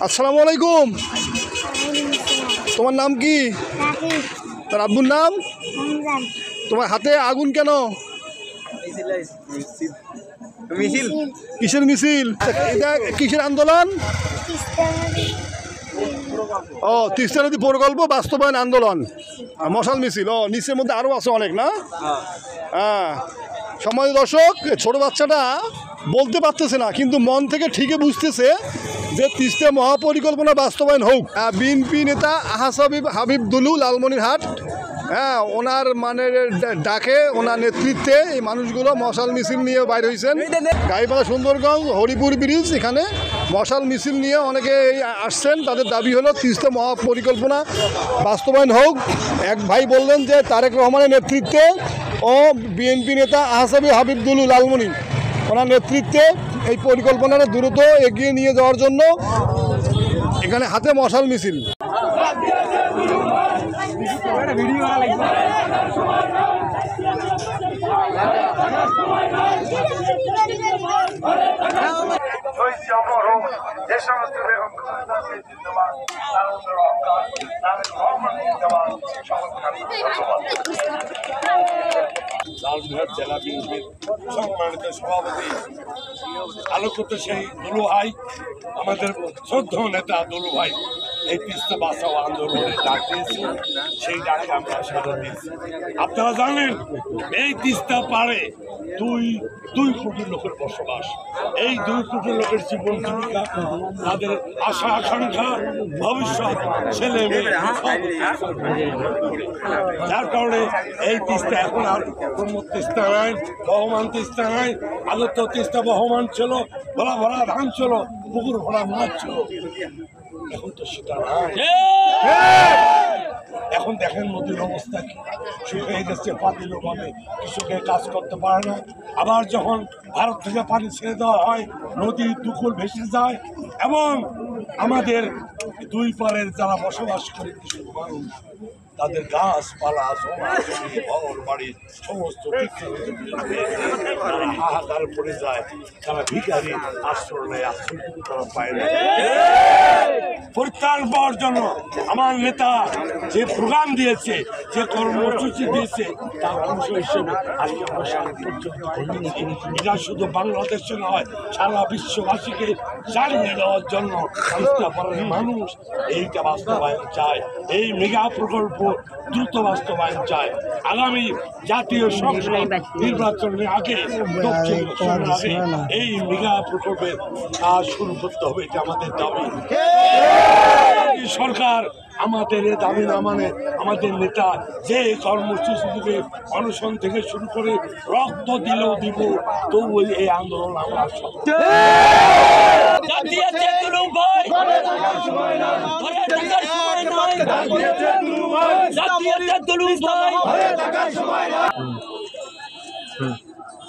আসসালামু আলাইকুম। তোমার নাম কি? তার আব্বুর নাম? তোমার হাতে আগুন কেন? মিছিল। কিসের মিছিল? এটা কিসের আন্দোলন? ও, তিস্তা নদী প্রকল্প বাস্তবায়ন আন্দোলন, মশাল মিছিল। ও, নিচের মধ্যে আরও আছে অনেক না? হ্যাঁ। সম্মানিত দর্শক, ছোট বাচ্চাটা বলতে পারতেছে না, কিন্তু মন থেকে ঠিকই বুঝতেছে যে তিস্তা মহাপরিকল্পনা বাস্তবায়ন হোক। বিএনপি নেতা হাবিব দুলু লালমনিরহাট, হ্যাঁ, ওনার মানে ডাকে, ওনার নেতৃত্বে এই মানুষগুলো মশাল মিছিল নিয়ে বাইর হয়েছেন। গাইবান্ধা সুন্দরগঞ্জ হরিপুর ব্রিজ, এখানে মশাল মিছিল নিয়ে অনেকে আসছেন। তাদের দাবি হলো তিস্তা মহাপরিকল্পনা বাস্তবায়ন হোক। এক ভাই বললেন যে তারেক রহমানের নেতৃত্বে ও বিএনপি নেতা হাবিব দুলু লালমনি, ওনার নেতৃত্বে এই পরিকল্পনাটা দ্রুত এগিয়ে নিয়ে যাওয়ার জন্য এখানে হাতে মশাল মিছিল। লালমনিরহাট জেলা বিএনপির সম্মানিত সভাপতি আলোকিত সেই দুলু ভাই, আমাদের শ্রদ্ধেয় নেতা দুলু ভাই এই তিস্তা বাঁচাও আন্দোলনে ডাক দিয়েছে, সেই ডাকে আমরা সাড়া দিয়েছি। আপনারা জানেন এই তিস্তা পাড়ে দুই কোটি লোকের বসবাস। এই 2 কোটি লোকের জীবন জীবিকা, তাদের আশা আকাঙ্ক্ষা, ভবিষ্যৎ, ছেলে মেয়ে, যার কারণে এই তিস্তা এখন আর কোনো তিস্তা নাই, বহমান তিস্তা নাই। আগে তো তিস্তা বহমান ছিল, ভরা ভরা ধান ছিল, পুকুর ভরা মাছ ছিল, এখন তো সেটা নাই। এখন দেখেন নদীর অবস্থা কি, শুকিয়ে গেছে, পাতিলও পাবে, কৃষকের কাজ করতে পারে না। আবার যখন ভারত থেকে পানি ছেড়ে দেওয়া হয়, নদীর দুকুল ভেসে যায় এবং আমাদের দুই পারের যারা বসবাস করে কৃষক মানুষ, তাদের গাছপালা, ঘর বাড়ি সমস্ত হাহাকার পড়ে যায়। তারা ভিখারি, আশ্রয় নেয়, আশ্রয় তারা পায় না। পরিত্রাণ পাওয়ার জন্য আমার নেতা যে প্রোগ্রাম দিয়েছে, যে কর্মসূচি দিয়েছে, তার অংশ হিসেবে আজকে আমরা সারা পর্যন্ত করেছি। এটা শুধু বাংলাদেশে নয়, সারা বিশ্ববাসীকে জানিয়ে দেওয়ার জন্য মানুষ এইটা বাস্তবায়ন চায়। এই মেগা প্রকল্প দ্রুত বাস্তবায়ন চায়। আগামী জাতীয় সংসদ নির্বাচনের আগে, এই মেগা প্রকল্পের কাজ শুরু করতে হবে, এটা আমাদের দাবি। সরকার আমাদের এ দাবি না মানে, আমাদের নেতা যে কর্মসূচি দিবে, অনশন থেকে শুরু করে রক্ত দিলেও দিব, তবু এই আন্দোলন আমরা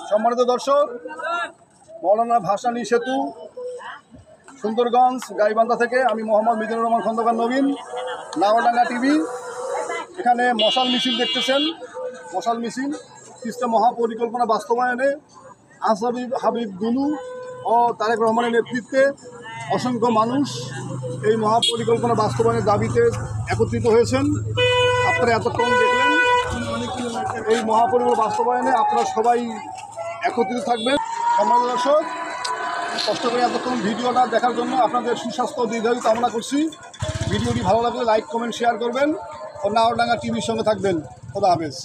সম্মানিত দর্শক, মৌলানা ভাসানী সেতু, সুন্দরগঞ্জ, গাইবান্ধা থেকে আমি মোহাম্মদ মিজানুর রহমান খন্দকার নবীন, নাওয়াডাঙ্গা টিভি। এখানে মশাল মিছিল দেখতেছেন। মশাল মিছিল তিস্তা মহাপরিকল্পনা বাস্তবায়নে হাবিব দুলু ও তারেক রহমানের নেতৃত্বে অসংখ্য মানুষ এই মহাপরিকল্পনা বাস্তবায়নের দাবিতে একত্রিত হয়েছেন। আপনারা এতক্ষণ দেখলেন এই মহাপরিকল্পনা বাস্তবায়নে আপনারা সবাই একত্রিত থাকবেন। সম্মানিত দর্শক, কষ্ট করে এতক্ষণ ভিডিওটা দেখার জন্য আপনাদের সুস্বাস্থ্য ও দীর্ঘায়ু কামনা করছি। ভিডিওটি ভালো লাগলে লাইক, কমেন্ট, শেয়ার করবেন ও নাওয়াডাঙ্গা টিভির সঙ্গে থাকবেন। খোদা হাফেজ।